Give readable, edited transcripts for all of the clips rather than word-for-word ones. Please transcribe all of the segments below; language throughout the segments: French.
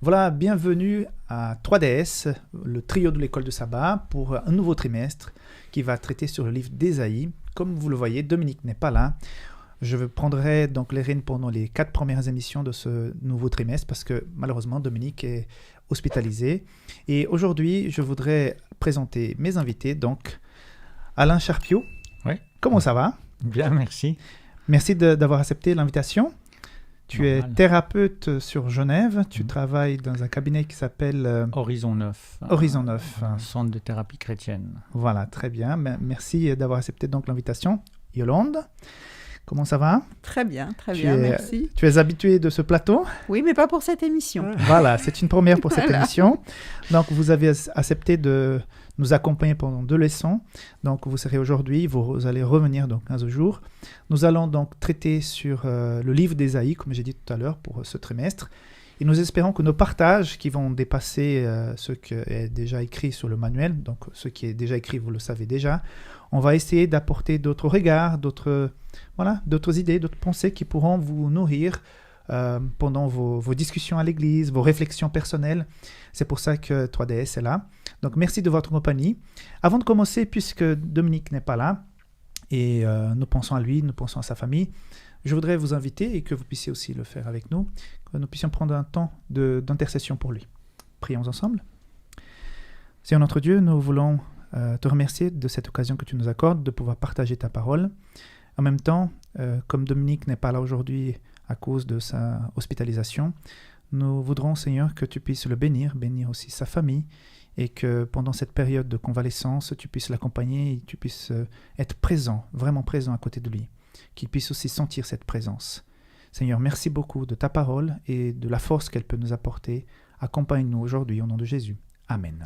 Voilà, bienvenue à 3DS, le trio de l'école de sabbat, pour un nouveau trimestre qui va traiter sur le livre d'Ésaïe. Comme vous le voyez, Dominique n'est pas là. Je prendrai donc les rênes pendant les 4 premières émissions de ce nouveau trimestre parce que malheureusement Dominique est hospitalisé. Et aujourd'hui, je voudrais présenter mes invités, donc Alain Charpiot. Oui. Comment ça va? Bien, merci. Merci d'avoir accepté l'invitation. Tu Normal. es thérapeute sur Genève, tu travailles dans un cabinet qui s'appelle Horizon 9. Horizon 9. Un centre de thérapie chrétienne. Voilà, très bien. Merci d'avoir accepté donc l'invitation. Yolande, comment ça va? Très bien, merci. Tu es habituée de ce plateau? Oui, mais pas pour cette émission. Voilà, c'est une première pour cette Voilà. émission. Donc, vous avez accepté de nous accompagner pendant 2 leçons. Donc, vous serez aujourd'hui, vous allez revenir dans 15 jours. Nous allons donc traiter sur le livre d'Ésaïe, comme j'ai dit tout à l'heure, pour ce trimestre. Et nous espérons que nos partages, qui vont dépasser ce qui est déjà écrit sur le manuel, donc ce qui est déjà écrit, vous le savez déjà, on va essayer d'apporter d'autres regards, d'autres idées, d'autres pensées qui pourront vous nourrir pendant vos discussions à l'église, vos réflexions personnelles. C'est pour ça que 3DS est là. Donc, merci de votre compagnie. Avant de commencer, puisque Dominique n'est pas là, et nous pensons à lui, nous pensons à sa famille, je voudrais vous inviter, et que vous puissiez aussi le faire avec nous, que nous puissions prendre un temps d'intercession pour lui. Prions ensemble. Seigneur notre Dieu, nous voulons te remercier de cette occasion que tu nous accordes de pouvoir partager ta parole. En même temps, comme Dominique n'est pas là aujourd'hui à cause de sa hospitalisation, nous voudrons, Seigneur, que tu puisses le bénir aussi sa famille, et que pendant cette période de convalescence, tu puisses l'accompagner et tu puisses être présent, vraiment présent à côté de lui, qu'il puisse aussi sentir cette présence. Seigneur, merci beaucoup de ta parole et de la force qu'elle peut nous apporter. Accompagne-nous aujourd'hui au nom de Jésus. Amen.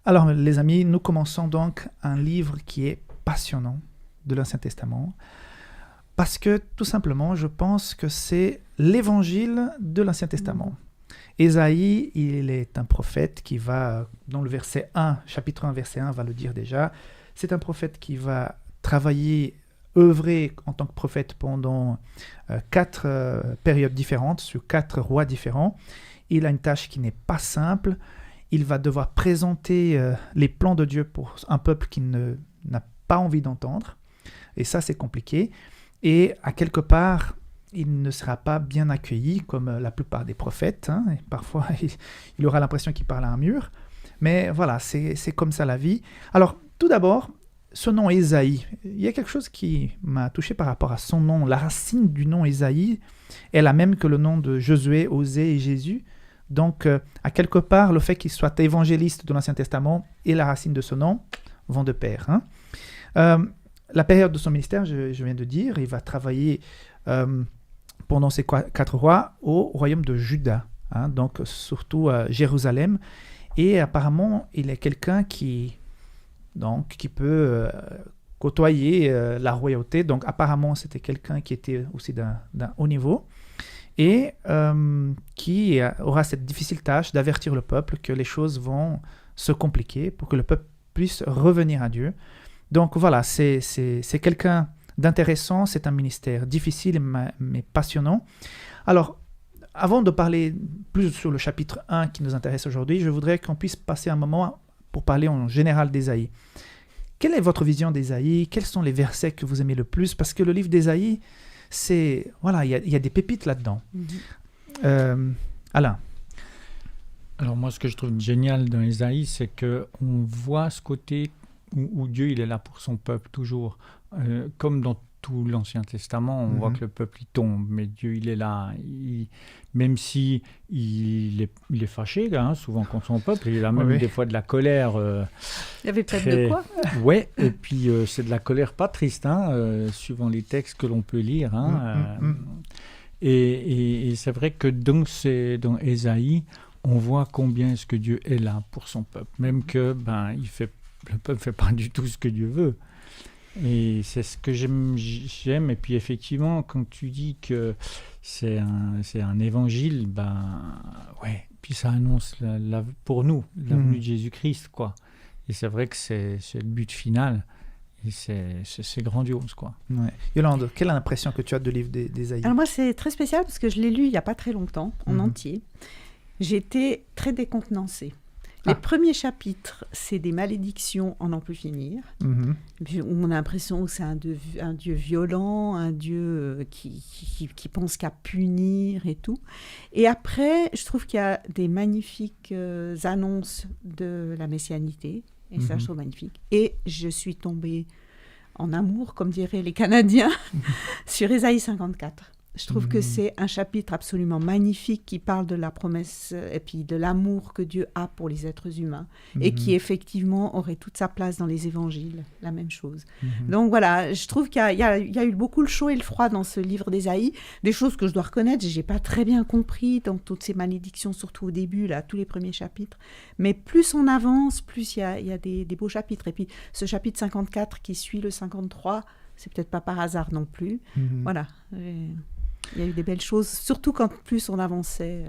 Alors, les amis, nous commençons donc un livre qui est passionnant de l'Ancien Testament, parce que, tout simplement, je pense que c'est l'évangile de l'Ancien Testament. Ésaïe, il est un prophète qui va, dans le verset 1, chapitre 1, verset 1, va le dire déjà, c'est un prophète qui va travailler, œuvrer en tant que prophète pendant 4 périodes différentes, sur 4 rois différents. Il a une tâche qui n'est pas simple. Il va devoir présenter les plans de Dieu pour un peuple qui n'a pas envie d'entendre. Et ça, c'est compliqué. Et à quelque part, il ne sera pas bien accueilli comme la plupart des prophètes. Et parfois, il aura l'impression qu'il parle à un mur. Mais voilà, c'est comme ça la vie. Alors, tout d'abord, ce nom Ésaïe, il y a quelque chose qui m'a touché par rapport à son nom. La racine du nom Ésaïe est la même que le nom de Josué, Osée et Jésus. Donc, à quelque part, le fait qu'il soit évangéliste de l'Ancien Testament et la racine de ce nom vont de pair. La période de son ministère, je viens de dire, il va travailler pendant ces 4 rois au royaume de Juda, donc surtout à Jérusalem. Et apparemment, il est quelqu'un qui peut côtoyer la royauté. Donc apparemment, c'était quelqu'un qui était aussi d'un haut niveau et qui aura cette difficile tâche d'avertir le peuple que les choses vont se compliquer pour que le peuple puisse revenir à Dieu. Donc voilà, c'est quelqu'un d'intéressant, c'est un ministère difficile mais passionnant. Alors, avant de parler plus sur le chapitre 1 qui nous intéresse aujourd'hui, je voudrais qu'on puisse passer un moment pour parler en général d'Ésaïe. Quelle est votre vision d'Ésaïe? Quels sont les versets que vous aimez le plus? Parce que le livre d'Ésaïe, il y a des pépites là-dedans. Alain? Alors moi, ce que je trouve génial dans Ésaïe, c'est qu'on voit ce côté où Dieu il est là pour son peuple toujours. Comme dans tout l'Ancien Testament, on voit que le peuple il tombe, mais Dieu il est là. Même si il est fâché, souvent contre son peuple, il a même des fois de la colère. Il y avait peut-être de quoi. Ouais, et puis c'est de la colère pas triste, suivant les textes que l'on peut lire. Et c'est vrai que dans Ésaïe, on voit combien est-ce que Dieu est là pour son peuple, même que le peuple ne fait pas du tout ce que Dieu veut. Et c'est ce que j'aime. Et puis effectivement, quand tu dis que c'est un évangile, puis ça annonce pour nous la venue de Jésus-Christ, quoi. Et c'est vrai que c'est le but final. Et c'est grandiose, quoi. Ouais. Yolande, quelle est l'impression que tu as de livre d'Ésaïe? Alors moi, c'est très spécial parce que je l'ai lu il n'y a pas très longtemps, en entier. J'ai été très décontenancée. Les premiers chapitres, c'est des malédictions en n'en plus finir. On a l'impression que c'est un Dieu violent, un Dieu qui pense qu'à punir et tout. Et après, je trouve qu'il y a des magnifiques annonces de la messianité. Et ça, je trouve magnifique. Et je suis tombée en amour, comme diraient les Canadiens, sur Ésaïe 54. Je trouve que c'est un chapitre absolument magnifique qui parle de la promesse et puis de l'amour que Dieu a pour les êtres humains et qui effectivement aurait toute sa place dans les évangiles, la même chose. Donc voilà, je trouve qu'il y a eu beaucoup le chaud et le froid dans ce livre d'Ésaïe, des choses que je dois reconnaître, je n'ai pas très bien compris dans toutes ces malédictions, surtout au début, là, tous les premiers chapitres. Mais plus on avance, plus il y a des beaux chapitres. Et puis ce chapitre 54 qui suit le 53, c'est peut-être pas par hasard non plus. Voilà. Il y a eu des belles choses, surtout quand plus on avançait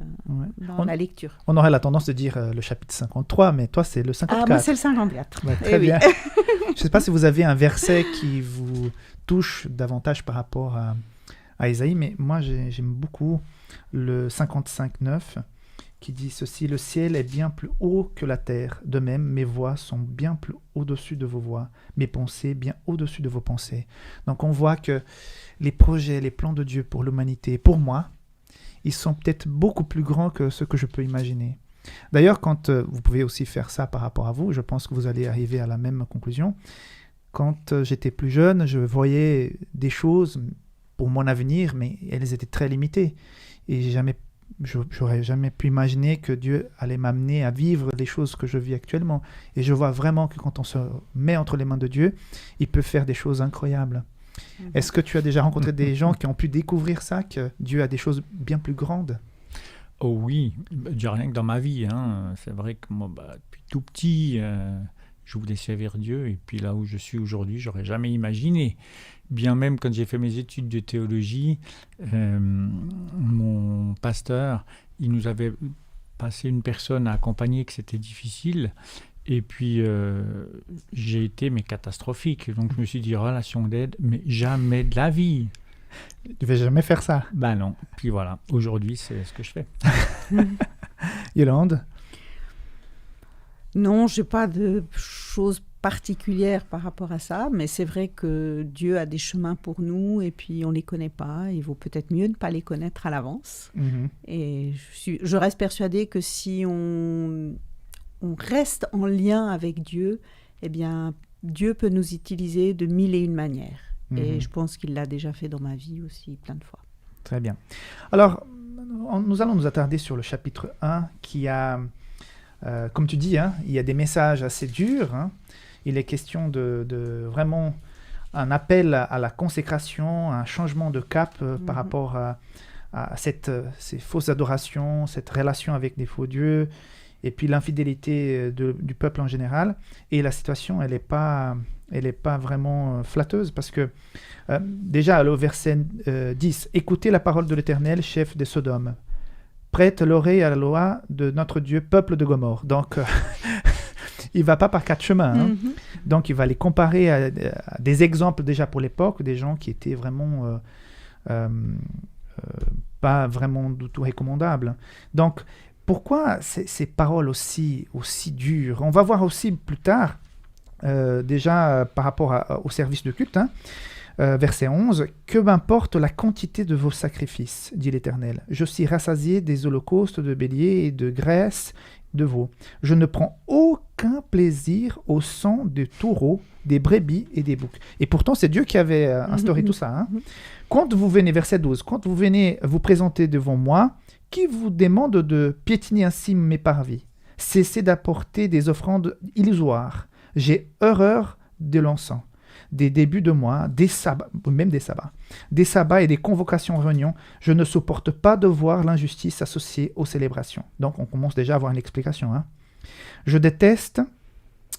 dans la lecture. On aurait la tendance de dire le chapitre 53, mais toi, c'est le 54. Ah, moi, c'est le 54. Ouais, très bien. Je ne sais pas si vous avez un verset qui vous touche davantage par rapport à Ésaïe, mais moi, j'aime beaucoup le 55-9 qui dit ceci: « Le ciel est bien plus haut que la terre. De même, mes voix sont bien plus au-dessus de vos voix, mes pensées bien au-dessus de vos pensées. » Donc on voit que les projets, les plans de Dieu pour l'humanité, pour moi, ils sont peut-être beaucoup plus grands que ce que je peux imaginer. D'ailleurs, quand vous pouvez aussi faire ça par rapport à vous, je pense que vous allez arriver à la même conclusion. Quand j'étais plus jeune, je voyais des choses pour mon avenir, mais elles étaient très limitées. Et j'aurais jamais pu imaginer que Dieu allait m'amener à vivre les choses que je vis actuellement. Et je vois vraiment que quand on se met entre les mains de Dieu, il peut faire des choses incroyables. Est-ce que tu as déjà rencontré des gens qui ont pu découvrir ça, que Dieu a des choses bien plus grandes? Oh oui, rien que dans ma vie. C'est vrai que moi, depuis tout petit, je voulais servir Dieu. Et puis là où je suis aujourd'hui, j'aurais jamais imaginé. Bien même quand j'ai fait mes études de théologie, mon pasteur, il nous avait passé une personne à accompagner, que c'était difficile. Et puis, j'ai été catastrophique. Donc, je me suis dit, relation d'aide, mais jamais de la vie. Tu ne vais jamais faire ça. Ben non. Puis voilà, aujourd'hui, c'est ce que je fais. Yolande? Non, je n'ai pas de choses particulières par rapport à ça, mais c'est vrai que Dieu a des chemins pour nous et puis on ne les connaît pas. Il vaut peut-être mieux ne pas les connaître à l'avance. Et je reste persuadée que si on reste en lien avec Dieu, eh bien, Dieu peut nous utiliser de 1001 manières. Et je pense qu'il l'a déjà fait dans ma vie aussi plein de fois. Très bien. Alors, nous allons nous attarder sur le chapitre 1 qui a, comme tu dis, il y a des messages assez durs. Il est question de vraiment un appel à la consécration, un changement de cap par rapport à ces fausses adorations, cette relation avec des faux dieux, et puis l'infidélité du peuple en général. Et la situation, elle n'est pas vraiment flatteuse, parce que déjà, au verset 10, « Écoutez la parole de l'Éternel, chef des Sodomes. Prête l'oreille à la loi de notre Dieu, peuple de Gomorrhe. » Donc, il ne va pas par quatre chemins. Donc, il va les comparer à des exemples déjà pour l'époque, des gens qui étaient vraiment pas vraiment du tout recommandables. Donc, pourquoi ces paroles aussi dures? On va voir aussi plus tard, déjà par rapport au service de culte, verset 11, « Que m'importe la quantité de vos sacrifices, dit l'Éternel. Je suis rassasié des holocaustes de béliers et de graisse de veaux. Je ne prends aucun plaisir au sang des taureaux, des brebis et des boucs. » Et pourtant, c'est Dieu qui avait instauré tout ça. Quand vous venez, verset 12, « Quand vous venez vous présenter devant moi, qui vous demande de piétiner ainsi mes parvis? Cessez d'apporter des offrandes illusoires. J'ai horreur de l'encens, des débuts de mois, des sabbats, même des sabbats et des convocations réunions. Je ne supporte pas de voir l'injustice associée aux célébrations. » Donc on commence déjà à avoir une explication. Je déteste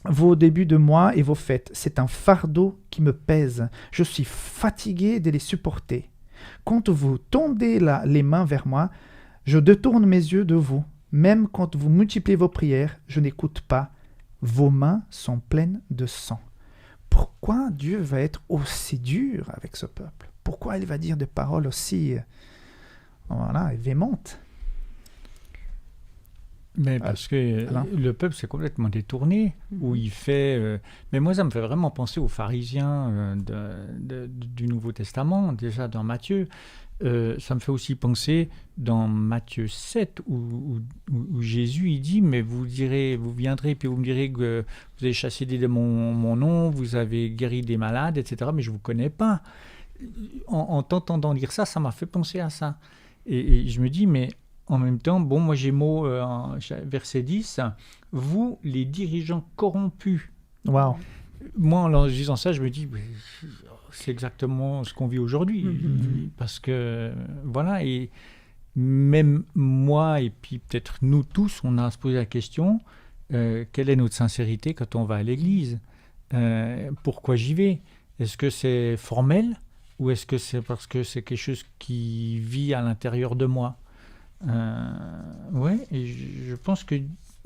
vos débuts de mois et vos fêtes. C'est un fardeau qui me pèse. Je suis fatigué de les supporter. Quand vous tendez les mains vers moi, je détourne mes yeux de vous. Même quand vous multipliez vos prières, je n'écoute pas. Vos mains sont pleines de sang. pourquoi Dieu va être aussi dur avec ce peuple? Pourquoi il va dire des paroles aussi véhémentes? Mais parce que le peuple s'est complètement détourné, où il fait... mais moi, ça me fait vraiment penser aux pharisiens du Nouveau Testament, déjà dans Matthieu. Ça me fait aussi penser dans Matthieu 7, où Jésus il dit, mais vous viendrez, puis vous me direz que vous avez chassé des démons mon nom, vous avez guéri des malades, etc., mais je ne vous connais pas. En t'entendant dire ça, ça m'a fait penser à ça. Et je me dis, mais... En même temps, moi j'ai mot verset 10, vous les dirigeants corrompus. Wow. Moi en disant ça, je me dis, c'est exactement ce qu'on vit aujourd'hui. Parce que, voilà, et même moi et puis peut-être nous tous, on a à se poser la question, quelle est notre sincérité quand on va à l'église? Pourquoi j'y vais? Est-ce que c'est formel ou est-ce que c'est parce que c'est quelque chose qui vit à l'intérieur de moi? Et je pense que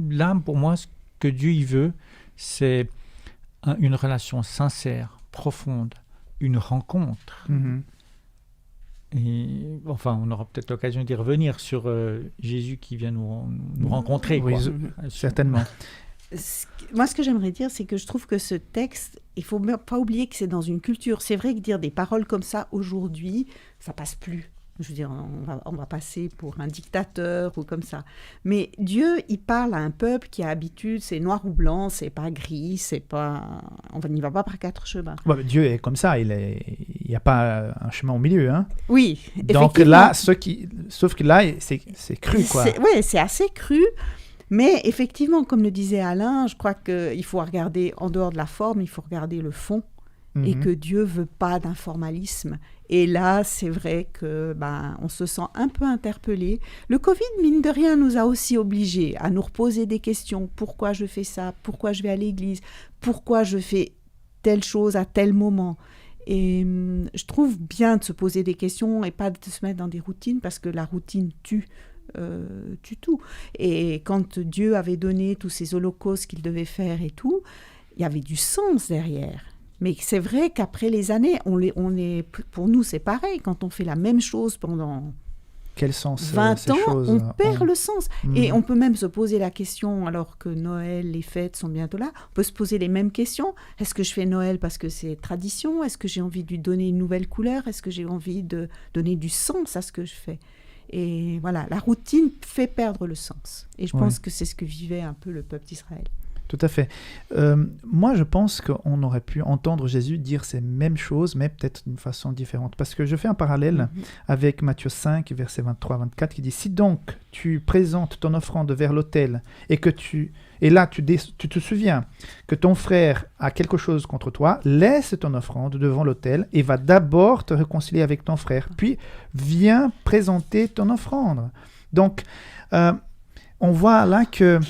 là, pour moi, ce que Dieu il veut, c'est une relation sincère, profonde, une rencontre. Et enfin, on aura peut-être l'occasion d'y revenir sur Jésus qui vient nous rencontrer. Oui, certainement. Moi, ce que j'aimerais dire, c'est que je trouve que ce texte, il ne faut pas oublier que c'est dans une culture. C'est vrai que dire des paroles comme ça aujourd'hui, ça passe plus. Je veux dire, on va passer pour un dictateur ou comme ça. Mais Dieu, il parle à un peuple qui a habitude, c'est noir ou blanc, c'est pas gris, c'est pas... On n'y va pas par 4 chemins. Dieu est comme ça, il n'y a pas un chemin au milieu. Hein. Oui, donc là, sauf que là, c'est cru, quoi. Oui, c'est assez cru. Mais effectivement, comme le disait Alain, je crois qu'il faut regarder, en dehors de la forme, il faut regarder le fond. Et que Dieu veut pas d'informalisme. Et là, c'est vrai que on se sent un peu interpellé. Le Covid, mine de rien, nous a aussi obligés à nous reposer des questions. Pourquoi je fais ça? Pourquoi je vais à l'église? Pourquoi je fais telle chose à tel moment? Et je trouve bien de se poser des questions et pas de se mettre dans des routines, parce que la routine tue tout. Et quand Dieu avait donné tous ces holocaustes qu'il devait faire et tout, il y avait du sens derrière. Mais c'est vrai qu'après les années, pour nous, c'est pareil. Quand on fait la même chose pendant quel sens, 20 ans, on perd le sens. Et on peut même se poser la question, alors que Noël, les fêtes sont bientôt là, on peut se poser les mêmes questions. Est-ce que je fais Noël parce que c'est tradition? Est-ce que j'ai envie de lui donner une nouvelle couleur? Est-ce que j'ai envie de donner du sens à ce que je fais? Et voilà, la routine fait perdre le sens. Et je pense que c'est ce que vivait un peu le peuple d'Israël. Tout à fait. Moi, je pense qu'on aurait pu entendre Jésus dire ces mêmes choses, mais peut-être d'une façon différente. Parce que je fais un parallèle avec Matthieu 5, versets 23-24, qui dit « Si donc tu présentes ton offrande vers l'autel, et là tu te souviens que ton frère a quelque chose contre toi, laisse ton offrande devant l'autel et va d'abord te réconcilier avec ton frère, puis viens présenter ton offrande. » Donc, on voit là que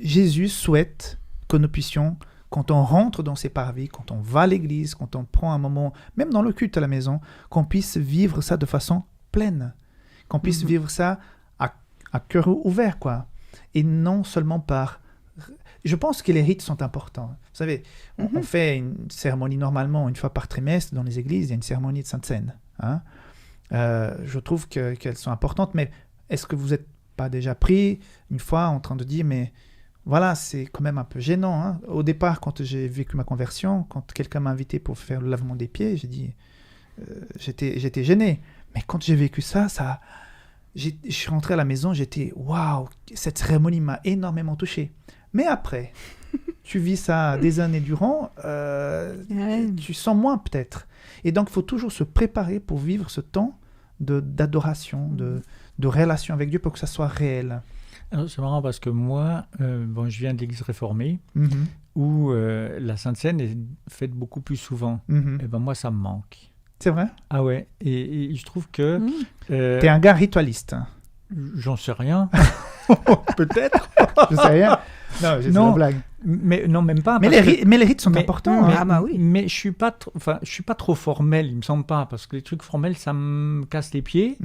Jésus souhaite que nous puissions, quand on rentre dans ses parvis, quand on va à l'église, quand on prend un moment, même dans le culte à la maison, qu'on puisse vivre ça de façon pleine, qu'on puisse vivre ça à cœur ouvert, quoi, et non seulement par... Je pense que les rites sont importants. Vous savez, on fait une cérémonie normalement une fois par trimestre dans les églises, il y a une cérémonie de Sainte Seine. Hein? Je trouve qu'elles sont importantes, mais est-ce que vous êtes pas déjà pris une fois en train de dire mais voilà, c'est quand même un peu gênant, hein. Au départ, quand j'ai vécu ma conversion, quand quelqu'un m'a invité pour faire le lavement des pieds, j'ai dit j'étais gêné, mais quand j'ai vécu ça je suis rentré à la maison, j'étais waouh, cette cérémonie m'a énormément touché. Mais après tu vis ça des années durant, tu sens moins peut-être, et donc il faut toujours se préparer pour vivre ce temps d'adoration, de relation avec Dieu pour que ça soit réel. Alors, c'est marrant parce que moi, je viens de l'église réformée où la Sainte Seine est faite beaucoup plus souvent. Et moi, ça me manque. C'est vrai? Ah ouais, et je trouve que... T'es un gars ritualiste. J'en sais rien. Peut-être. Je sais rien. Non, c'est une blague. Mais non, même pas. Mais les rites sont importants. Mais je suis pas trop formel, il me semble pas, parce que les trucs formels, ça me casse les pieds.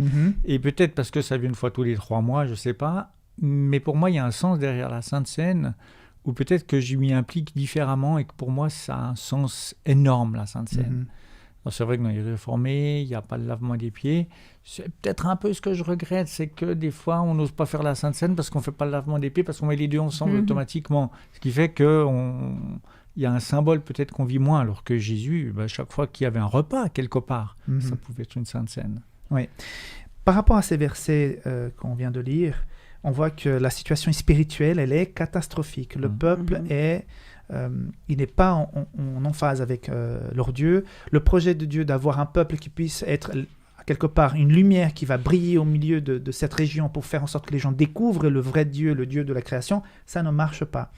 Et peut-être parce que ça vient une fois tous les 3 mois, je sais pas. Mais pour moi, il y a un sens derrière la Sainte Seine ou peut-être que je m'y implique différemment et que pour moi, ça a un sens énorme, la Sainte Seine. Alors, c'est vrai que dans les réformés, il n'y a pas de lavement des pieds. C'est peut-être un peu ce que je regrette, c'est que des fois, on n'ose pas faire la Sainte Seine parce qu'on ne fait pas le lavement des pieds, parce qu'on met les deux ensemble automatiquement. Ce qui fait qu'il y a un symbole peut-être qu'on vit moins, alors que Jésus, chaque fois qu'il y avait un repas quelque part, ça pouvait être une Sainte Seine. Oui. Par rapport à ces versets qu'on vient de lire, on voit que la situation spirituelle, elle est catastrophique. Le peuple il n'est pas en emphase avec leur Dieu. Le projet de Dieu d'avoir un peuple qui puisse être quelque part une lumière qui va briller au milieu de cette région pour faire en sorte que les gens découvrent le vrai Dieu, le Dieu de la création, ça ne marche pas.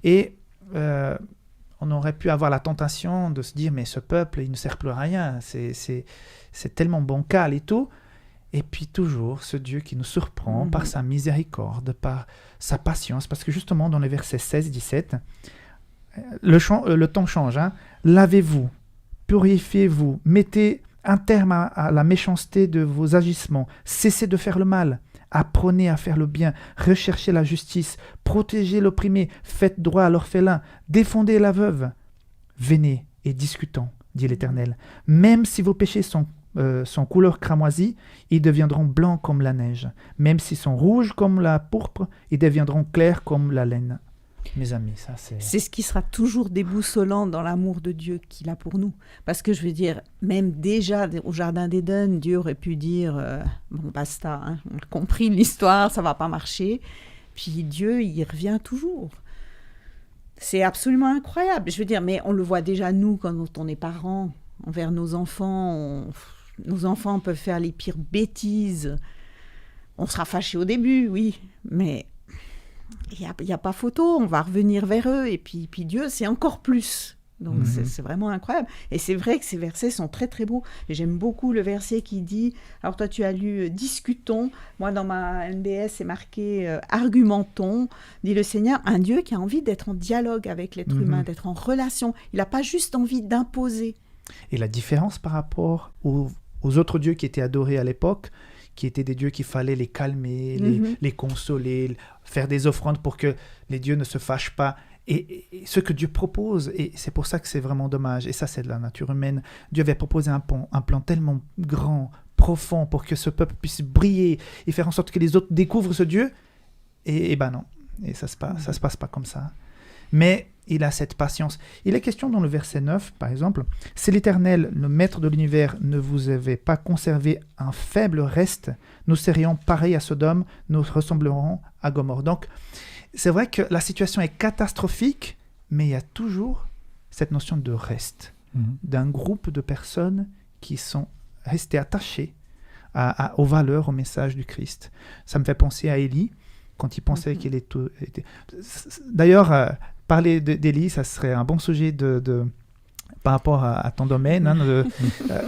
Et on aurait pu avoir la tentation de se dire, mais ce peuple, il ne sert plus à rien, c'est tellement bancal et tout. Et puis toujours, ce Dieu qui nous surprend par sa miséricorde, par sa patience, parce que justement, dans les versets 16-17, le temps change. Lavez-vous, purifiez-vous, mettez un terme à la méchanceté de vos agissements, cessez de faire le mal, apprenez à faire le bien, recherchez la justice, protégez l'opprimé, faites droit à l'orphelin, défendez la veuve. Venez et discutons, dit l'Éternel. Même si vos péchés sont couleur cramoisie, ils deviendront blancs comme la neige. Même s'ils sont rouges comme la pourpre, ils deviendront clairs comme la laine. Mes amis, ça c'est... C'est ce qui sera toujours déboussolant dans l'amour de Dieu qu'il a pour nous. Parce que je veux dire, même déjà au Jardin d'Éden, Dieu aurait pu dire bon basta, on a compris l'histoire, ça va pas marcher. Puis Dieu, il revient toujours. C'est absolument incroyable. Je veux dire, mais on le voit déjà nous quand on est parents, envers nos enfants. Nos enfants peuvent faire les pires bêtises. On sera fâchés au début, oui, mais il n'y a pas photo, on va revenir vers eux, et puis Dieu, c'est encore plus. Donc c'est vraiment incroyable. Et c'est vrai que ces versets sont très très beaux. Et j'aime beaucoup le verset qui dit, alors toi tu as lu « Discutons », moi dans ma NBS c'est marqué « Argumentons », dit le Seigneur, un Dieu qui a envie d'être en dialogue avec l'être humain, d'être en relation. Il n'a pas juste envie d'imposer. Et la différence par rapport aux autres dieux qui étaient adorés à l'époque, qui étaient des dieux qu'il fallait les calmer, les consoler, faire des offrandes pour que les dieux ne se fâchent pas. Et ce que Dieu propose, et c'est pour ça que c'est vraiment dommage, et ça c'est de la nature humaine, Dieu avait proposé un plan tellement grand, profond, pour que ce peuple puisse briller et faire en sorte que les autres découvrent ce Dieu, et ben non, et ça se passe pas comme ça. Mais il a cette patience. Il est question dans le verset 9, par exemple, « Si l'Éternel, le Maître de l'univers, ne vous avait pas conservé un faible reste, nous serions pareils à Sodome, nous ressemblerions à Gomorrhe. » Donc, c'est vrai que la situation est catastrophique, mais il y a toujours cette notion de reste, d'un groupe de personnes qui sont restées attachées aux valeurs, au message du Christ. Ça me fait penser à Élie, quand il pensait qu'il était... D'ailleurs, parler d'Élie, ça serait un bon sujet par rapport à ton domaine,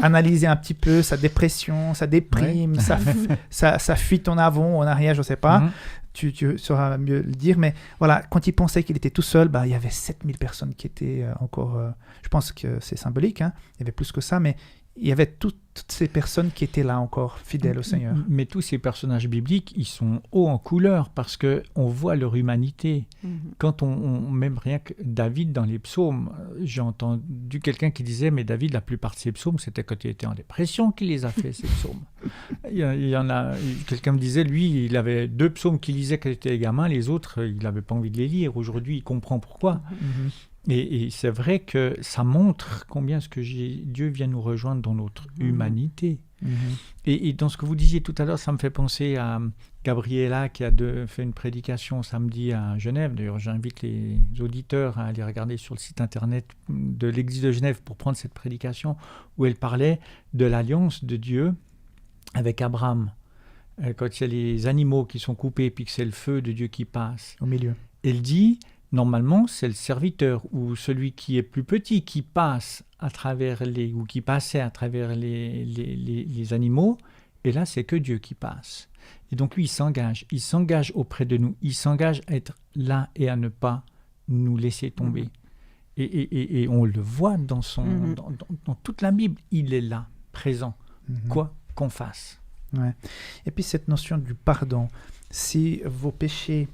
analyser un petit peu sa dépression, sa déprime, sa fuite en avant, en arrière, je ne sais pas. Tu sauras mieux le dire, mais voilà, quand il pensait qu'il était tout seul, il y avait 7000 personnes qui étaient encore... je pense que c'est symbolique, il y avait plus que ça, mais il y avait toutes ces personnes qui étaient là encore, fidèles au Seigneur. Mais tous ces personnages bibliques, ils sont hauts en couleur parce qu'on voit leur humanité. Quand même rien que David dans les psaumes, j'ai entendu quelqu'un qui disait, mais David, la plupart de ses psaumes, c'était quand il était en dépression qu'il les a fait, ces psaumes. Il y en a, quelqu'un me disait, lui, il avait 2 psaumes qu'il lisait quand il était gamin, les autres, il n'avait pas envie de les lire. Aujourd'hui, il comprend pourquoi. Et c'est vrai que ça montre combien Dieu vient nous rejoindre dans notre humanité. Et dans ce que vous disiez tout à l'heure, ça me fait penser à Gabriela qui a fait une prédication samedi à Genève. D'ailleurs, j'invite les auditeurs à aller regarder sur le site internet de l'Église de Genève pour prendre cette prédication où elle parlait de l'alliance de Dieu avec Abraham. Quand il y a les animaux qui sont coupés puis que c'est le feu de Dieu qui passe. Au milieu. Elle dit... Normalement, c'est le serviteur ou celui qui est plus petit qui passe à travers ou qui passait à travers les animaux. Et là, c'est que Dieu qui passe. Et donc, lui, il s'engage auprès de nous. Il s'engage à être là et à ne pas nous laisser tomber. Et on le voit dans toute la Bible. Il est là, présent, quoi qu'on fasse. Ouais. Et puis, cette notion du pardon. Si vos péchés...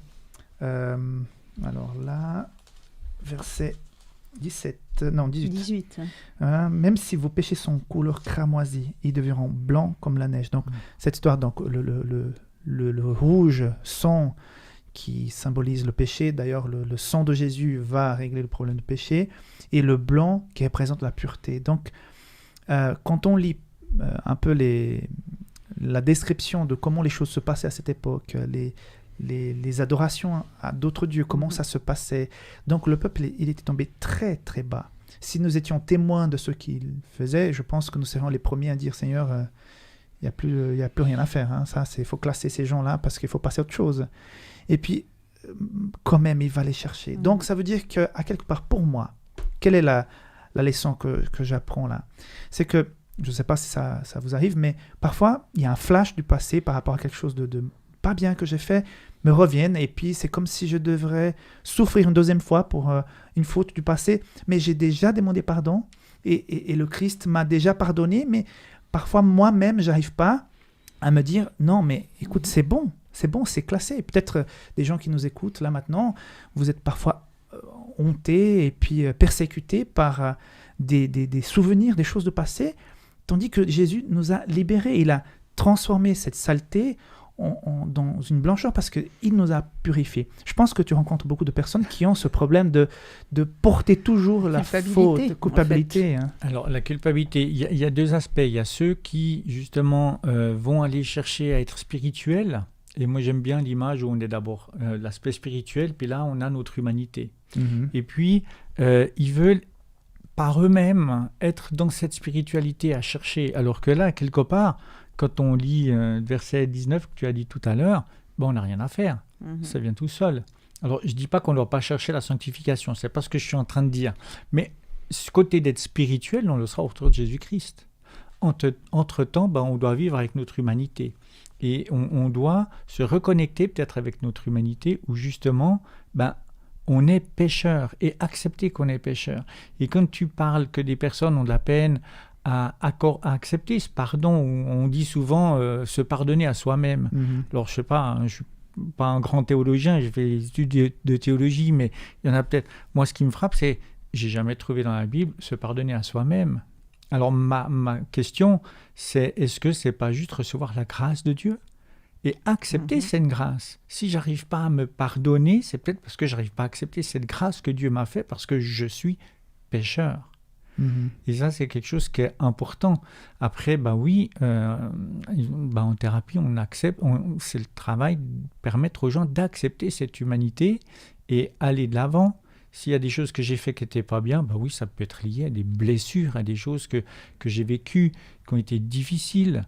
Alors là, verset 18. 18. Même si vos péchés sont couleur cramoisie, ils deviendront blancs comme la neige. Donc, cette histoire, donc, le rouge sang qui symbolise le péché. D'ailleurs, le sang de Jésus va régler le problème du péché. Et le blanc qui représente la pureté. Donc, quand on lit un peu la description de comment les choses se passaient à cette époque, les adorations à d'autres dieux, comment ça se passait. Donc, le peuple, il était tombé très, très bas. Si nous étions témoins de ce qu'il faisait, je pense que nous serions les premiers à dire, Seigneur, il n'y a plus rien à faire. Hein. Ça, il faut classer ces gens-là parce qu'il faut passer à autre chose. Et puis, quand même, il va les chercher. Donc, ça veut dire qu'à quelque part, pour moi, quelle est la leçon que j'apprends là? C'est que, je ne sais pas si ça vous arrive, mais parfois, il y a un flash du passé par rapport à quelque chose de pas bien que j'ai fait, me reviennent, et puis c'est comme si je devrais souffrir une deuxième fois pour une faute du passé, mais j'ai déjà demandé pardon, et le Christ m'a déjà pardonné, mais parfois, moi-même, je n'arrive pas à me dire, non, mais écoute, c'est bon, c'est classé. Peut-être des gens qui nous écoutent là maintenant, vous êtes parfois hontés et puis persécutés par des souvenirs, des choses de passé, tandis que Jésus nous a libérés. Il a transformé cette saleté dans une blancheur parce qu'il nous a purifiés. Je pense que tu rencontres beaucoup de personnes qui ont ce problème de porter toujours la faute, culpabilité. En fait. Hein. Alors, la culpabilité, il y a deux aspects. Il y a ceux qui, justement, vont aller chercher à être spirituels. Et moi, j'aime bien l'image où on est d'abord l'aspect spirituel, puis là, on a notre humanité. Mm-hmm. Et puis, ils veulent, par eux-mêmes, être dans cette spiritualité à chercher. Alors que là, quelque part, quand on lit verset 19 que tu as dit tout à l'heure, on n'a rien à faire. Mm-hmm. Ça vient tout seul. Alors, je ne dis pas qu'on ne doit pas chercher la sanctification. Ce n'est pas ce que je suis en train de dire. Mais ce côté d'être spirituel, on le sera autour de Jésus-Christ. Entre-temps, on doit vivre avec notre humanité. Et on doit se reconnecter peut-être avec notre humanité où justement, on est pécheur et accepter qu'on est pécheur. Et quand tu parles que des personnes ont de la peine à accepter ce pardon, on dit souvent se pardonner à soi-même. Mm-hmm. Alors je sais pas, je ne suis pas un grand théologien, j'ai fait des études de théologie, mais il y en a peut-être. Moi, ce qui me frappe, c'est j'ai jamais trouvé dans la Bible se pardonner à soi-même. Alors ma question, c'est est-ce que c'est pas juste recevoir la grâce de Dieu et accepter cette grâce? Si j'arrive pas à me pardonner, c'est peut-être parce que j'arrive pas à accepter cette grâce que Dieu m'a fait parce que je suis pécheur. Et ça, c'est quelque chose qui est important. Après, en thérapie, on accepte, c'est le travail de permettre aux gens d'accepter cette humanité et aller de l'avant. S'il y a des choses que j'ai faites qui n'étaient pas bien, ça peut être lié à des blessures, à des choses que j'ai vécues, qui ont été difficiles.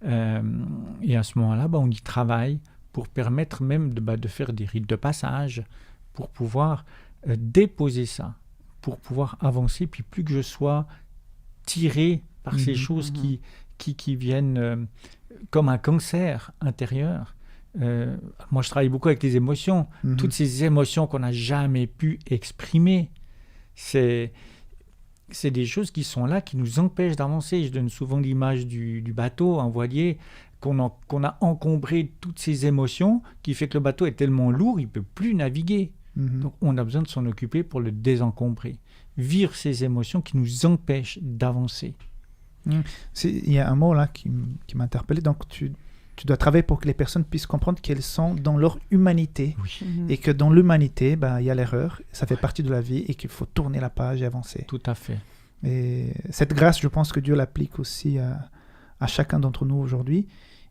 Et à ce moment-là, on y travaille pour permettre même de faire des rites de passage, pour pouvoir déposer ça, pour pouvoir avancer, puis plus que je sois tiré par ces choses qui viennent comme un cancer intérieur. Moi, je travaille beaucoup avec les émotions. Toutes ces émotions qu'on n'a jamais pu exprimer, c'est des choses qui sont là, qui nous empêchent d'avancer. Je donne souvent l'image du bateau, un voilier, qu'on a encombré toutes ces émotions, qui fait que le bateau est tellement lourd, il ne peut plus naviguer. Donc, on a besoin de s'en occuper pour le désencombrer. Vivre ces émotions qui nous empêchent d'avancer. Il y a un mot là qui m'a interpellé. Donc, tu dois travailler pour que les personnes puissent comprendre qu'elles sont dans leur humanité. Oui. Et que dans l'humanité, il y a l'erreur, ça fait partie de la vie et qu'il faut tourner la page et avancer. Tout à fait. Et cette grâce, je pense que Dieu l'applique aussi à chacun d'entre nous aujourd'hui.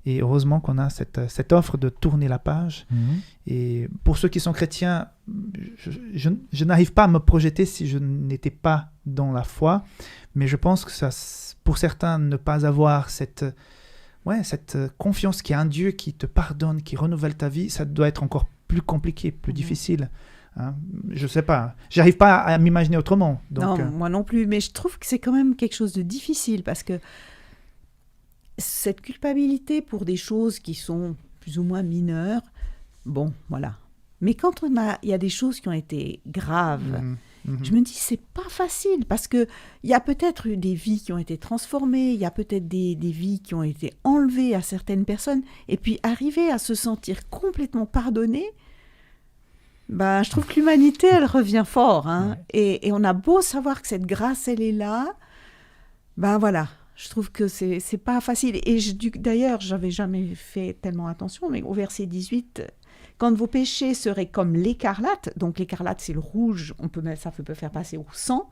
Et heureusement qu'on a cette offre de tourner la page. Et pour ceux qui sont chrétiens, je n'arrive pas à me projeter si je n'étais pas dans la foi. Mais je pense que ça, pour certains, ne pas avoir cette confiance qu'il y a un Dieu qui te pardonne, qui renouvelle ta vie, ça doit être encore plus compliqué, plus difficile. Hein, je ne sais pas. J'arrive pas à m'imaginer autrement. Donc, non, moi non plus. Mais je trouve que c'est quand même quelque chose de difficile parce que cette culpabilité pour des choses qui sont plus ou moins mineures, voilà. Mais quand il y a des choses qui ont été graves, je me dis c'est pas facile parce que il y a peut-être eu des vies qui ont été transformées, il y a peut-être des vies qui ont été enlevées à certaines personnes, et puis arriver à se sentir complètement pardonné, Ben, je trouve que l'humanité, elle revient fort. Hein, et on a beau savoir que cette grâce, elle est là. Ben voilà, je trouve que c'est pas facile. Et d'ailleurs, j'avais jamais fait tellement attention, mais au verset 18, quand vos péchés seraient comme l'écarlate, donc l'écarlate c'est le rouge, ça peut faire passer au sang,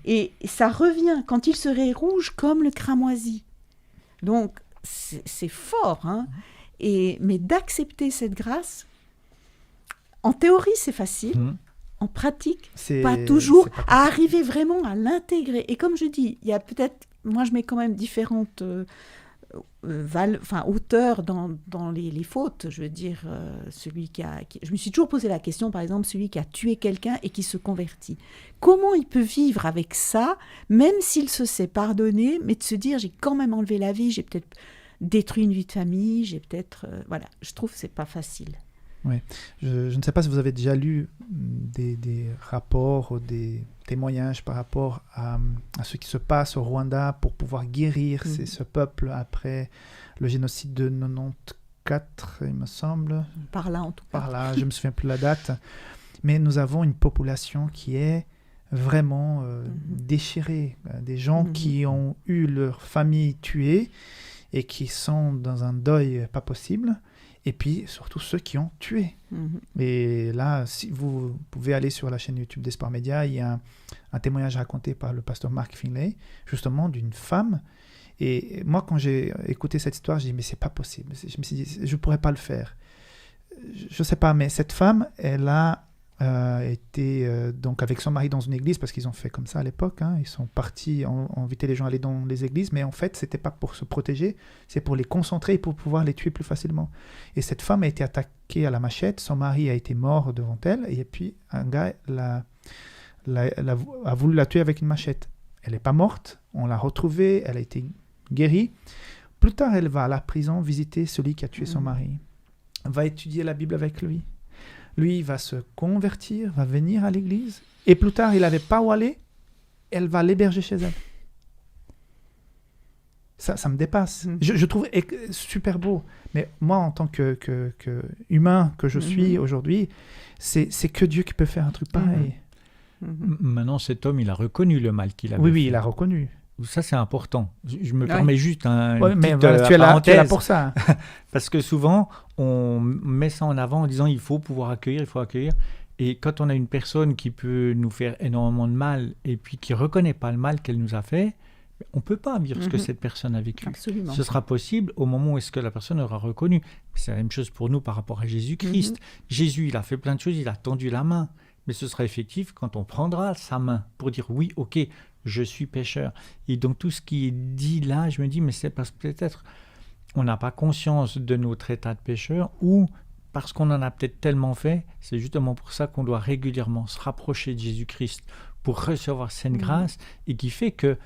et ça revient quand il serait rouge comme le cramoisi. Donc c'est fort, hein. Mais d'accepter cette grâce, en théorie c'est facile. En pratique, pas toujours, à arriver vraiment à l'intégrer. Et comme je dis, il y a peut-être, moi je mets quand même différentes hauteurs dans les fautes. Je veux dire, je me suis toujours posé la question, par exemple, celui qui a tué quelqu'un et qui se convertit. Comment il peut vivre avec ça, même s'il se sait pardonner, mais de se dire, j'ai quand même enlevé la vie, j'ai peut-être détruit une vie de famille, j'ai peut-être... voilà, je trouve que c'est pas facile. Oui, je ne sais pas si vous avez déjà lu des rapports ou des témoignages par rapport à ce qui se passe au Rwanda pour pouvoir guérir ce peuple après le génocide de 94, il me semble. Par là, en tout cas. Par là, je ne me souviens plus de la date. Mais nous avons une population qui est vraiment déchirée. Des gens qui ont eu leur famille tuée et qui sont dans un deuil pas possible. Et puis, surtout, ceux qui ont tué. Et là, si vous pouvez aller sur la chaîne YouTube d'Espoir Média, il y a un témoignage raconté par le pasteur Mark Finlay, justement, d'une femme. Et moi, quand j'ai écouté cette histoire, j'ai dit, mais c'est pas possible. Je me suis dit, je pourrais pas le faire. Je sais pas, mais cette femme, elle a été donc avec son mari dans une église, parce qu'ils ont fait comme ça à l'époque, hein, ils sont partis inviter les gens à aller dans les églises, mais en fait c'était pas pour se protéger, c'est pour les concentrer et pour pouvoir les tuer plus facilement. Et cette femme a été attaquée à la machette, son mari a été mort devant elle, et puis un gars a voulu la tuer avec une machette. Elle n'est pas morte, on l'a retrouvée, elle a été guérie. Plus tard, elle va à la prison visiter celui qui a tué son mari, va étudier la Bible avec lui. Lui, il va se convertir, va venir à l'église. Et plus tard, il n'avait pas où aller. Elle va l'héberger chez elle. Ça me dépasse. Je trouve super beau. Mais moi, en tant que humain que je suis aujourd'hui, c'est que Dieu qui peut faire un truc pareil. Maintenant, cet homme, il a reconnu le mal qu'il avait fait. Oui, il a reconnu. Ça, c'est important. Je me permets juste une mais petite tu es parenthèse. là pour ça. Parce que souvent, on met ça en avant en disant il faut pouvoir accueillir, il faut accueillir. Et quand on a une personne qui peut nous faire énormément de mal et puis qui ne reconnaît pas le mal qu'elle nous a fait, on ne peut pas vivre ce que cette personne a vécu. Absolument. Ce sera possible au moment où est-ce que la personne aura reconnu. C'est la même chose pour nous par rapport à Jésus-Christ. Jésus, il a fait plein de choses, il a tendu la main. Mais ce sera effectif quand on prendra sa main pour dire oui, ok, je suis pécheur. Et donc tout ce qui est dit là, je me dis, mais c'est parce que peut-être on n'a pas conscience de notre état de pécheur ou parce qu'on en a peut-être tellement fait. C'est justement pour ça qu'on doit régulièrement se rapprocher de Jésus-Christ pour recevoir cette grâce et qui fait que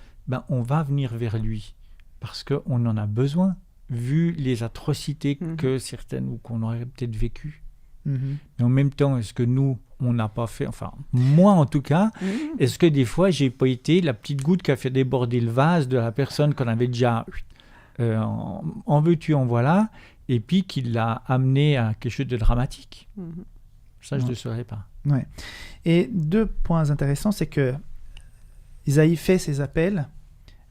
on va venir vers lui parce qu'on en a besoin vu les atrocités que certaines ou qu'on aurait peut-être vécues. Mais en même temps, est-ce que nous, on n'a pas fait, enfin, moi en tout cas, est-ce que des fois, j'ai pas été la petite goutte qui a fait déborder le vase de la personne qu'on avait déjà en veux-tu, en voilà, et puis qui l'a amené à quelque chose de dramatique. Ça, je ne le saurais pas. Ouais. Et 2 points intéressants, c'est que Isaïe fait ses appels,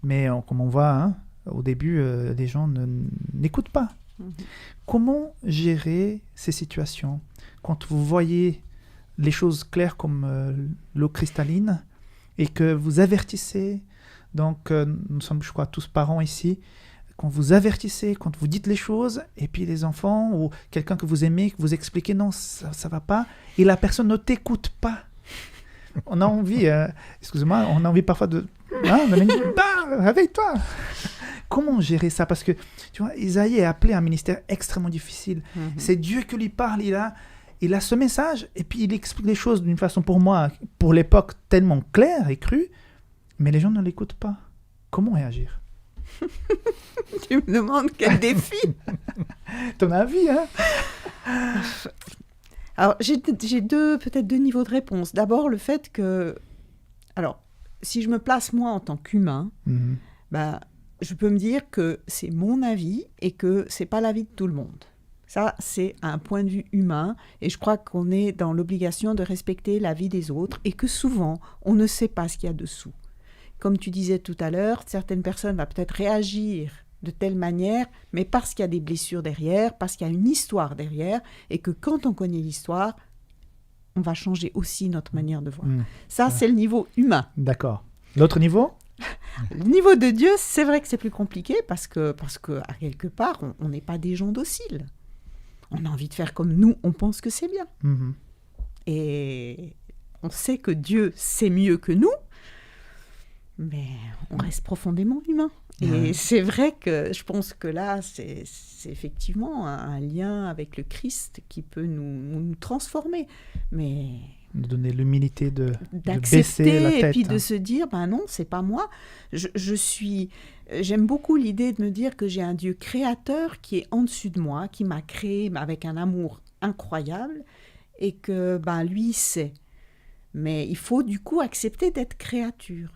mais comme on voit, au début, les gens n'écoutent pas. Comment gérer ces situations quand vous voyez les choses claires comme l'eau cristalline et que vous avertissez, donc nous sommes je crois tous parents ici, quand vous avertissez, quand vous dites les choses et puis les enfants ou quelqu'un que vous aimez, que vous expliquez non ça va pas et la personne ne t'écoute pas, on a envie excusez-moi, on a envie parfois de réveille-toi. Comment gérer ça? Parce que, tu vois, Isaïe est appelé à un ministère extrêmement difficile. C'est Dieu qui lui parle, il a ce message, et puis il explique les choses d'une façon, pour moi, pour l'époque, tellement claire et crue, mais les gens ne l'écoutent pas. Comment réagir? Tu me demandes quel défi? Ton avis, hein? Alors, j'ai peut-être deux niveaux de réponse. D'abord, le fait que... Alors, si je me place, moi, en tant qu'humain, je peux me dire que c'est mon avis et que c'est pas l'avis de tout le monde. Ça, c'est un point de vue humain et je crois qu'on est dans l'obligation de respecter la vie des autres et que souvent, on ne sait pas ce qu'il y a dessous. Comme tu disais tout à l'heure, certaines personnes vont peut-être réagir de telle manière, mais parce qu'il y a des blessures derrière, parce qu'il y a une histoire derrière et que quand on connaît l'histoire, on va changer aussi notre manière de voir. Ça, c'est le niveau humain. D'accord. L'autre niveau ? Le niveau de Dieu, c'est vrai que c'est plus compliqué parce que à quelque part, on n'est pas des gens dociles. On a envie de faire comme nous, on pense que c'est bien. Et on sait que Dieu sait mieux que nous, mais on reste profondément humain. Et c'est vrai que je pense que là, c'est effectivement un lien avec le Christ qui peut nous transformer. Mais de donner l'humilité de d'accepter baisser la tête. Et puis de se dire, ben non, c'est pas moi. J'aime beaucoup l'idée de me dire que j'ai un Dieu créateur qui est en dessus de moi, qui m'a créé avec un amour incroyable et que lui sait. Mais il faut du coup accepter d'être créature.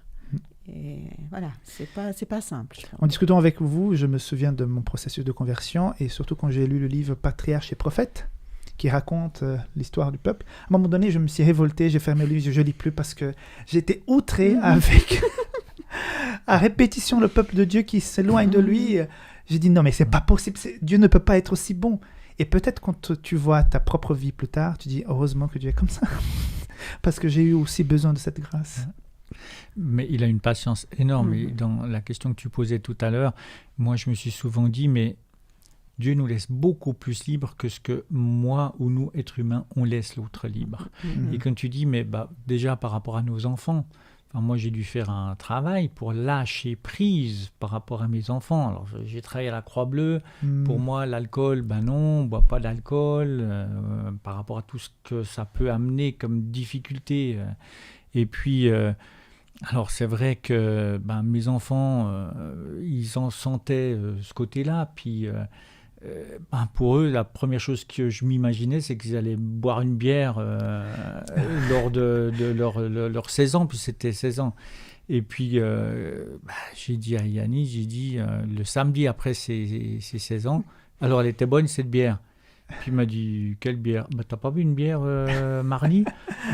Et voilà, c'est pas simple. En discutant avec vous, je me souviens de mon processus de conversion et surtout quand j'ai lu le livre Patriarches et prophètes qui raconte l'histoire du peuple. À un moment donné, je me suis révolté, j'ai fermé le livre, je ne lis plus parce que j'étais outré avec à répétition le peuple de Dieu qui s'éloigne de lui. J'ai dit non mais c'est pas possible, Dieu ne peut pas être aussi bon. Et peut-être quand tu vois ta propre vie plus tard, tu dis heureusement que Dieu est comme ça parce que j'ai eu aussi besoin de cette grâce. Mais il a une patience énorme. Et dans la question que tu posais tout à l'heure, moi je me suis souvent dit, mais Dieu nous laisse beaucoup plus libres que ce que moi ou nous, êtres humains, on laisse l'autre libre. Et quand tu dis, mais déjà par rapport à nos enfants, moi j'ai dû faire un travail pour lâcher prise par rapport à mes enfants. Alors j'ai travaillé à la Croix-Bleue. Pour moi, l'alcool, non, on ne boit pas d'alcool par rapport à tout ce que ça peut amener comme difficulté. Et puis... alors c'est vrai que mes enfants, ils en sentaient ce côté-là, puis pour eux, la première chose que je m'imaginais, c'est qu'ils allaient boire une bière lors de leur 16 ans, puis c'était 16 ans. Et puis j'ai dit à Yannis, le samedi après ces 16 ans, alors elle était bonne cette bière. Puis il m'a dit, quelle bière ? T'as pas bu une bière, Marnie ?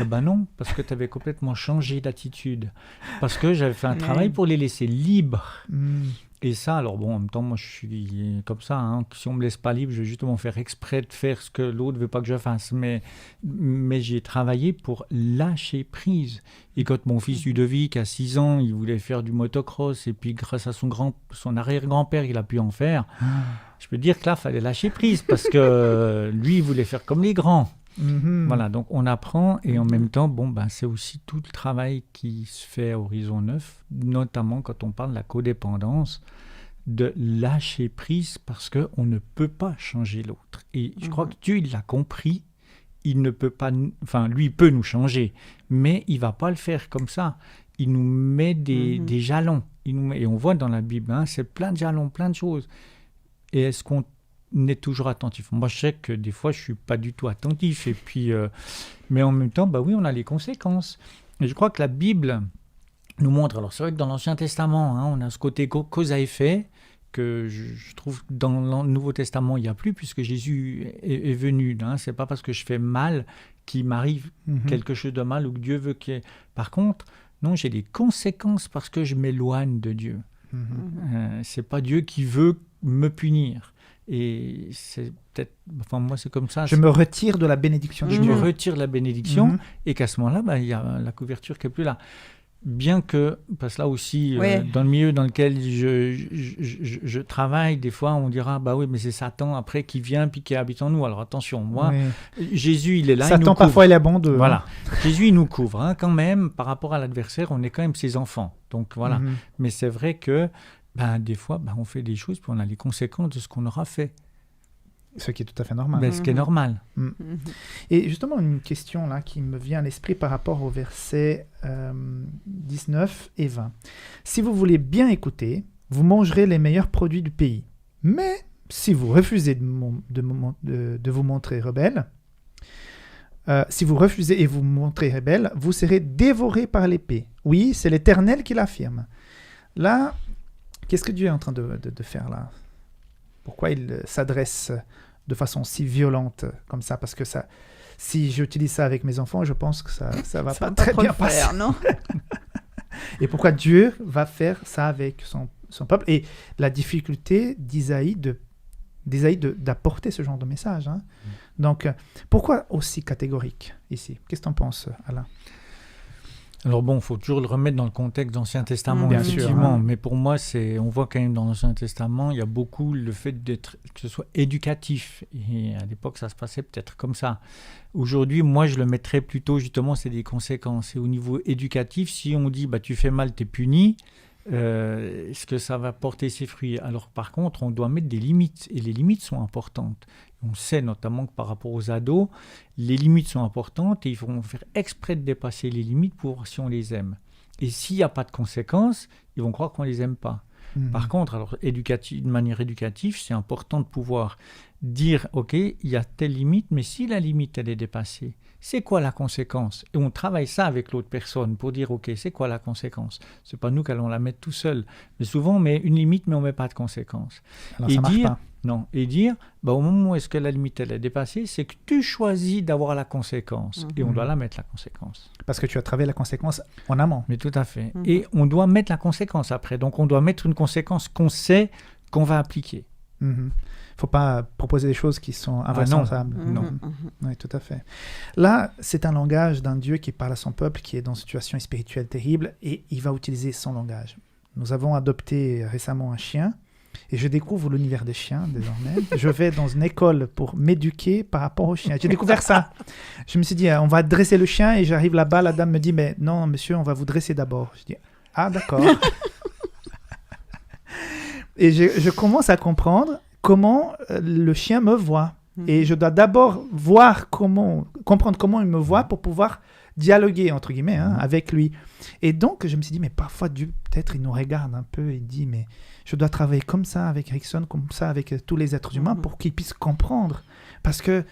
Non, parce que t'avais complètement changé d'attitude. Parce que j'avais fait un travail pour les laisser libres. Et ça, alors bon, en même temps, moi je suis comme ça. Si on me laisse pas libre, je vais justement faire exprès de faire ce que l'autre veut pas que je fasse. Mais j'ai travaillé pour lâcher prise. Et quand mon fils Ludovic, à 6 ans, il voulait faire du motocross, et puis grâce à son arrière-grand-père, il a pu en faire, je peux dire que là, il fallait lâcher prise, parce que lui, il voulait faire comme les grands. Voilà, donc on apprend, et en même temps, c'est aussi tout le travail qui se fait à Horizon 9, notamment quand on parle de la codépendance, de lâcher prise, parce qu'on ne peut pas changer l'autre. Et je crois que Dieu, il l'a compris. Il ne peut pas, lui, il peut nous changer, mais il ne va pas le faire comme ça. Il nous met des jalons. Et on voit dans la Bible, c'est plein de jalons, plein de choses. Et est-ce qu'on est toujours attentif ? Moi, je sais que des fois, je ne suis pas du tout attentif. Et puis, mais en même temps, oui, on a les conséquences. Et je crois que la Bible nous montre, alors c'est vrai que dans l'Ancien Testament, on a ce côté cause à effet, que je trouve que dans le Nouveau Testament, il n'y a plus, puisque Jésus est venu. Ce n'est pas parce que je fais mal qu'il m'arrive quelque chose de mal ou que Dieu veut qu'il y ait... Par contre, non, j'ai des conséquences parce que je m'éloigne de Dieu. Ce n'est pas Dieu qui veut me punir. Et c'est peut-être... moi, c'est comme ça. Je me retire de la bénédiction de Dieu. Je me retire de la bénédiction et qu'à ce moment-là, il y a la couverture qui n'est plus là. Bien que, parce que là aussi, dans le milieu dans lequel je travaille, des fois on dira, oui, mais c'est Satan après qui vient puis qui habite en nous. Alors attention, moi, Jésus, il est là, Satan, il nous couvre. parfois, il est bon de... Voilà, Jésus, il nous couvre. Quand même, par rapport à l'adversaire, on est quand même ses enfants. Donc voilà, mais c'est vrai que des fois, on fait des choses puis on a les conséquences de ce qu'on aura fait. Ce qui est tout à fait normal. Ce qui est normal. Et justement, une question là qui me vient à l'esprit par rapport aux versets 19 et 20. Si vous voulez bien écouter, vous mangerez les meilleurs produits du pays. Mais si vous refusez de vous montrer rebelle, si vous refusez et vous montrez rebelle, vous serez dévorés par l'épée. Oui, c'est l'Éternel qui l'affirme. Là, qu'est-ce que Dieu est en train de faire là ? Pourquoi il s'adresse de façon si violente comme ça, parce que ça, si j'utilise ça avec mes enfants, je pense que ça va pas très bien passer. Non. Et pourquoi Dieu va faire ça avec son peuple? Et la difficulté d'Isaïe d'apporter ce genre de message. Hein. Donc, pourquoi aussi catégorique ici? Qu'est-ce que tu en penses, Alain? Alors bon, il faut toujours le remettre dans le contexte de l'Ancien Testament, bien effectivement. sûr, hein. Mais pour moi, on voit quand même dans l'Ancien Testament, il y a beaucoup le fait que ce soit éducatif. Et à l'époque, ça se passait peut-être comme ça. Aujourd'hui, moi, je le mettrais plutôt, justement, c'est des conséquences. Et au niveau éducatif, si on dit, tu fais mal, tu es puni, est-ce que ça va porter ses fruits? Alors par contre, on doit mettre des limites. Et les limites sont importantes. On sait notamment que par rapport aux ados, les limites sont importantes et il faut faire exprès de dépasser les limites pour voir si on les aime. Et s'il n'y a pas de conséquences, ils vont croire qu'on ne les aime pas. Par contre, alors, de manière éducative, c'est important de pouvoir dire, OK, il y a telle limite, mais si la limite, elle est dépassée, c'est quoi la conséquence? Et on travaille ça avec l'autre personne pour dire, OK, c'est quoi la conséquence? Ce n'est pas nous qui allons la mettre tout seul. Mais souvent, on met une limite, mais on ne met pas de conséquence. Alors, ça marche pas. Non, et dire, au moment où est-ce que la limite elle est dépassée, c'est que tu choisis d'avoir la conséquence. Et on doit la mettre, la conséquence. Parce que tu as travaillé la conséquence en amont. Mais tout à fait. Et on doit mettre la conséquence après. Donc on doit mettre une conséquence qu'on sait qu'on va appliquer. Il ne faut pas proposer des choses qui sont invraisemblables. Non. Oui, tout à fait. Là, c'est un langage d'un Dieu qui parle à son peuple, qui est dans une situation spirituelle terrible, et il va utiliser son langage. Nous avons adopté récemment un chien, et je découvre l'univers des chiens désormais. Je vais dans une école pour m'éduquer par rapport aux chiens. J'ai découvert ça. Je me suis dit, on va dresser le chien, et j'arrive là-bas, la dame me dit, mais non, monsieur, on va vous dresser d'abord. Je dis, ah, d'accord. Et je commence à comprendre comment le chien me voit. Et je dois d'abord comprendre comment il me voit pour pouvoir dialoguer, entre guillemets, avec lui. Et donc, je me suis dit, mais parfois, Dieu, peut-être, il nous regarde un peu et dit, mais je dois travailler comme ça avec Rickson, comme ça avec tous les êtres humains pour qu'ils puissent comprendre. Parce que,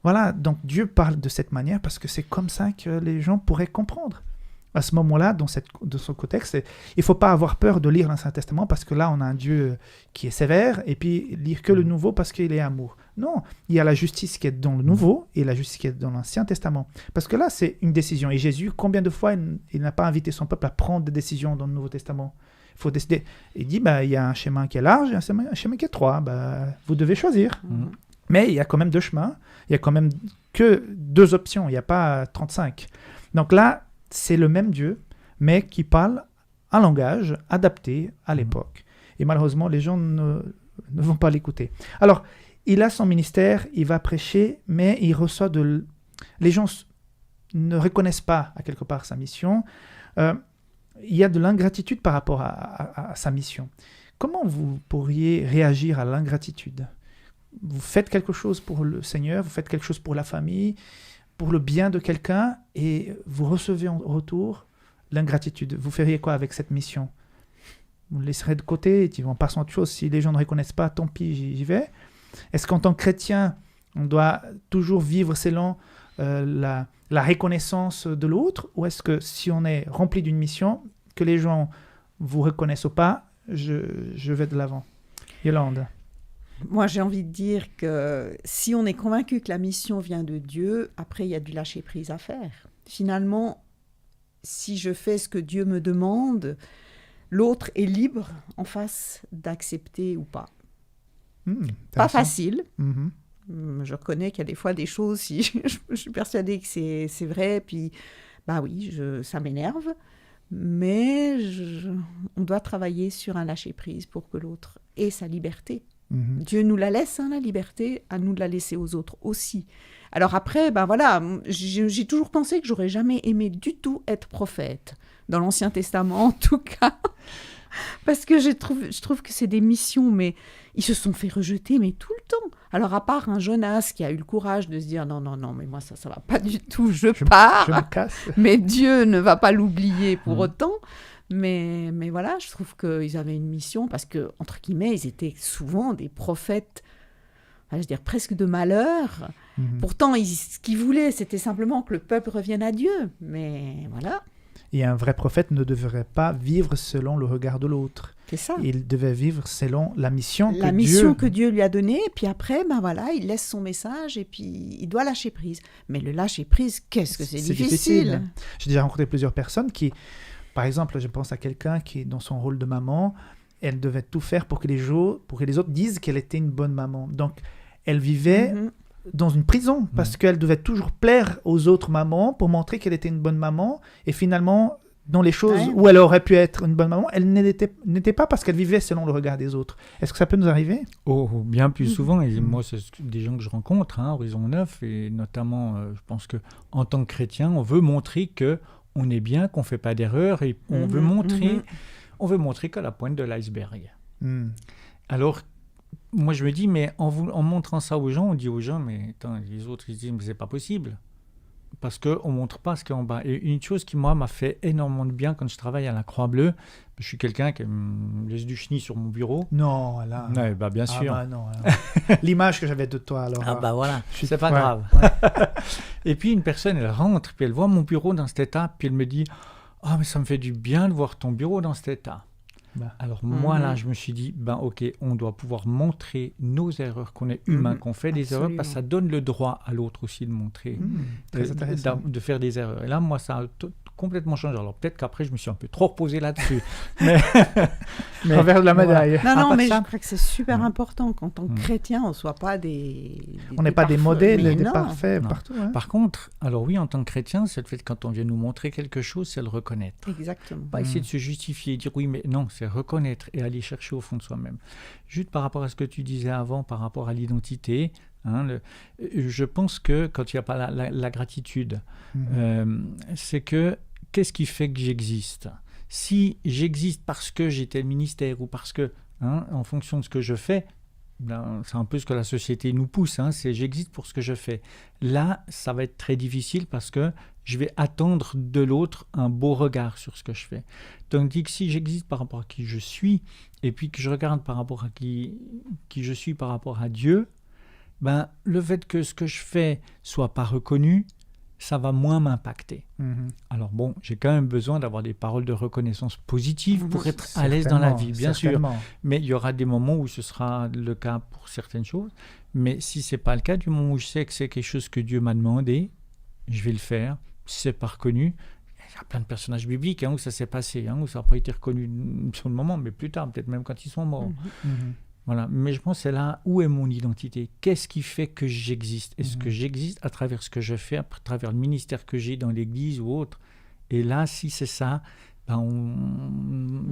voilà, donc Dieu parle de cette manière parce que c'est comme ça que les gens pourraient comprendre. À ce moment-là, dans ce contexte, il ne faut pas avoir peur de lire l'Ancien Testament parce que là, on a un Dieu qui est sévère et puis lire que le Nouveau parce qu'il est amour. Non, il y a la justice qui est dans le Nouveau et la justice qui est dans l'Ancien Testament. Parce que là, c'est une décision. Et Jésus, combien de fois il n'a pas invité son peuple à prendre des décisions dans le Nouveau Testament? Il faut décider. Il dit, il y a un chemin qui est large et un chemin qui est étroit. Vous devez choisir. Mais il y a quand même 2 chemins. Il y a quand même que 2 options. Il n'y a pas 35. Donc là, c'est le même Dieu, mais qui parle un langage adapté à l'époque. Et malheureusement, les gens ne vont pas l'écouter. Alors, il a son ministère, il va prêcher, mais il reçoit les gens ne reconnaissent pas, à quelque part, sa mission. Il y a de l'ingratitude par rapport à sa mission. Comment vous pourriez réagir à l'ingratitude? Vous faites quelque chose pour le Seigneur, vous faites quelque chose pour la famille, pour le bien de quelqu'un, et vous recevez en retour l'ingratitude. Vous feriez quoi avec cette mission? Vous le laisserez de côté et tu vas en passer à autre chose. Si les gens ne reconnaissent pas, tant pis, j'y vais. Est-ce qu'en tant que chrétien, on doit toujours vivre selon la reconnaissance de l'autre? Ou est-ce que si on est rempli d'une mission, que les gens vous reconnaissent ou pas, je vais de l'avant? Yolande. Moi, j'ai envie de dire que si on est convaincu que la mission vient de Dieu, après, il y a du lâcher-prise à faire. Finalement, si je fais ce que Dieu me demande, l'autre est libre en face d'accepter ou pas. Pas facile. Je reconnais qu'il y a des fois des choses, si je suis persuadée que c'est vrai, puis oui, ça m'énerve. Mais on doit travailler sur un lâcher-prise pour que l'autre ait sa liberté. Dieu nous la laisse, la liberté, à nous de la laisser aux autres aussi. Alors après, j'ai toujours pensé que j'aurais jamais aimé du tout être prophète, dans l'Ancien Testament en tout cas, parce que je trouve que c'est des missions, mais ils se sont fait rejeter, mais tout le temps. Alors à part un Jonas qui a eu le courage de se dire non, mais moi ça va pas du tout, je pars, je me casse. Mais Dieu ne va pas l'oublier pour autant. Mais voilà, je trouve qu'ils avaient une mission parce que, entre guillemets, ils étaient souvent des prophètes, presque de malheur. Pourtant, ce qu'ils voulaient, c'était simplement que le peuple revienne à Dieu. Mais voilà. Et un vrai prophète ne devrait pas vivre selon le regard de l'autre. C'est ça. Il devait vivre selon la mission que Dieu lui a donnée. Et puis après, il laisse son message et puis il doit lâcher prise. Mais le lâcher prise, qu'est-ce que c'est difficile. J'ai déjà rencontré plusieurs personnes qui, par exemple, je pense à quelqu'un qui est dans son rôle de maman, elle devait tout faire pour que les autres disent qu'elle était une bonne maman. Donc, elle vivait dans une prison parce qu'elle devait toujours plaire aux autres mamans pour montrer qu'elle était une bonne maman. Et finalement, dans les choses où elle aurait pu être une bonne maman, elle n'était pas parce qu'elle vivait selon le regard des autres. Est-ce que ça peut nous arriver? Oh, bien plus souvent. Et moi, c'est des gens que je rencontre, Horizon 9, et notamment, je pense qu'en tant que chrétien, on veut montrer qu'on est bien, qu'on ne fait pas d'erreur, et on veut montrer qu'à la pointe de l'iceberg. Alors, moi, je me dis, mais en montrant ça aux gens, on dit aux gens, mais attends, les autres, ils disent, mais c'est pas possible. Parce qu'on ne montre pas ce qu'il y a en bas. Et une chose qui, moi, m'a fait énormément de bien quand je travaille à la Croix-Bleue, je suis quelqu'un qui me laisse du chenille sur mon bureau. Non, là. Ouais, bien sûr. Non, l'image que j'avais de toi, alors. Voilà, c'est pas grave. Et puis, une personne, elle rentre, puis elle voit mon bureau dans cet état, puis elle me dit, mais ça me fait du bien de voir ton bureau dans cet état. Alors moi, là, je me suis dit, ok, on doit pouvoir montrer nos erreurs, qu'on est humain, qu'on fait des erreurs, parce que ça donne le droit à l'autre aussi de montrer, de faire des erreurs. Et là, moi, ça a complètement changé. Alors peut-être qu'après, je me suis un peu trop reposé là-dessus. mais envers de la médaille. Voilà. Non, mais je crois que c'est super important qu'en tant que chrétien, on ne soit pas on n'est pas des modèles, des parfaits partout. Par contre, alors oui, en tant que chrétien, c'est le fait que quand on vient nous montrer quelque chose, c'est le reconnaître. Exactement. Pas essayer de se justifier et dire oui, mais non, c'est reconnaître et aller chercher au fond de soi-même. Juste par rapport à ce que tu disais avant, par rapport à l'identité, je pense que quand il n'y a pas la gratitude, c'est que qu'est-ce qui fait que j'existe? Si j'existe parce que j'ai tel ministère ou parce que, en fonction de ce que je fais, c'est un peu ce que la société nous pousse, c'est j'existe pour ce que je fais. Là, ça va être très difficile parce que je vais attendre de l'autre un beau regard sur ce que je fais. Tandis que si j'existe par rapport à qui je suis, et puis que je regarde par rapport à qui je suis par rapport à Dieu, le fait que ce que je fais soit pas reconnu, ça va moins m'impacter. Alors bon, j'ai quand même besoin d'avoir des paroles de reconnaissance positives pour être à l'aise dans la vie, bien sûr. Mais il y aura des moments où ce sera le cas pour certaines choses. Mais si ce n'est pas le cas, du moment où je sais que c'est quelque chose que Dieu m'a demandé, je vais le faire. Si ce n'est pas reconnu, il y a plein de personnages bibliques où ça s'est passé, où ça n'a pas été reconnu sur le moment, mais plus tard, peut-être même quand ils sont morts. Voilà. Mais je pense que c'est là où est mon identité. Qu'est-ce qui fait que j'existe? Est-ce que j'existe à travers ce que je fais, à travers le ministère que j'ai dans l'église ou autre? Et là, si c'est ça, il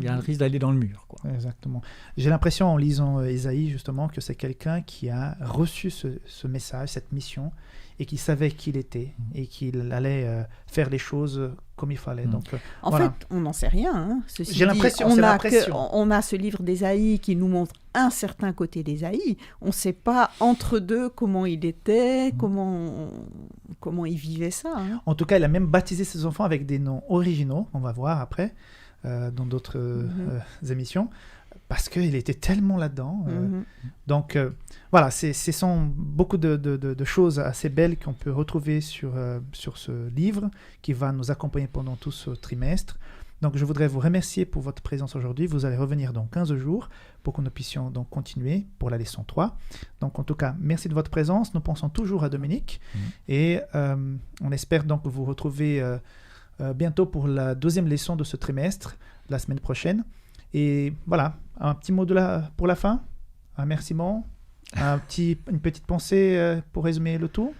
y a le risque d'aller dans le mur, quoi. Exactement. J'ai l'impression, en lisant Ésaïe, justement, que c'est quelqu'un qui a reçu ce message, cette mission, et qui savait qui il était, et qu'il allait faire les choses comme il fallait. Donc, en fait, on n'en sait rien. J'ai l'impression, on a ce livre d'Ésaïe qui nous montre un certain côté d'Ésaïe. On ne sait pas entre deux comment il était, comment il vivait ça. En tout cas, il a même baptisé ses enfants avec des noms originaux, on va voir après, dans d'autres émissions, parce qu'il était tellement là-dedans. Donc, voilà, ce sont beaucoup de choses assez belles qu'on peut retrouver sur ce livre qui va nous accompagner pendant tout ce trimestre. Donc, je voudrais vous remercier pour votre présence aujourd'hui. Vous allez revenir dans 15 jours pour que nous puissions donc continuer pour la leçon 3. Donc, en tout cas, merci de votre présence. Nous pensons toujours à Dominique et on espère donc vous retrouver bientôt pour la deuxième leçon de ce trimestre, la semaine prochaine. Et voilà, un petit mot pour la fin, un remerciement, une petite pensée pour résumer le tout.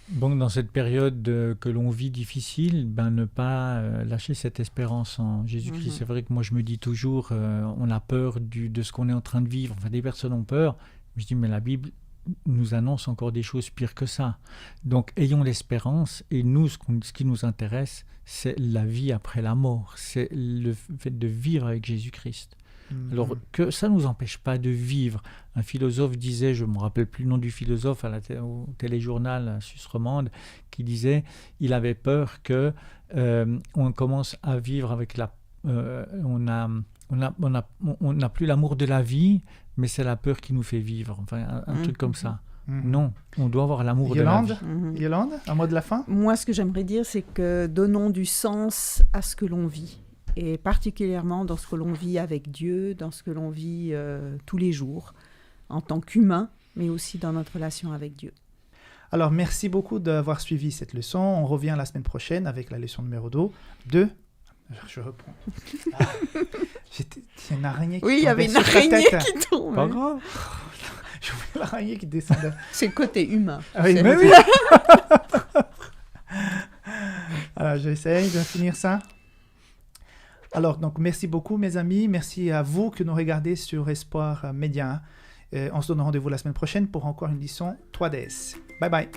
Bon, dans cette période que l'on vit difficile, ne pas lâcher cette espérance en Jésus-Christ. C'est vrai que moi je me dis toujours, on a peur de ce qu'on est en train de vivre. Enfin, des personnes ont peur. Je dis, mais la Bible nous annonce encore des choses pires que ça. Donc, ayons l'espérance. Et nous, ce qui nous intéresse, c'est la vie après la mort. C'est le fait de vivre avec Jésus-Christ. Alors, que ça ne nous empêche pas de vivre. Un philosophe disait, je ne me rappelle plus le nom du philosophe au téléjournal à Suisse romande, qui disait, il avait peur que on commence à vivre avec on n'a plus l'amour de la vie, mais c'est la peur qui nous fait vivre. Enfin, un truc comme ça. Non, on doit avoir l'amour de la vie. Yolande, un mot de la fin? Moi, ce que j'aimerais dire, c'est que donnons du sens à ce que l'on vit. et particulièrement dans ce que l'on vit avec Dieu, dans ce que l'on vit tous les jours, en tant qu'humain, mais aussi dans notre relation avec Dieu. Alors, merci beaucoup d'avoir suivi cette leçon. On revient la semaine prochaine avec la leçon numéro 2. Je reprends. Il y a une araignée qui tombait. Oui, il y avait une araignée qui tombe. Pas grave. Je vois l'araignée qui descendait. C'est le côté humain. Ah oui, mais oui. Alors, j'essaye de finir ça. Alors, donc, merci beaucoup, mes amis. Merci à vous que nous regardez sur Espoir Média. On se donne rendez-vous la semaine prochaine pour encore une leçon 3DS. Bye bye.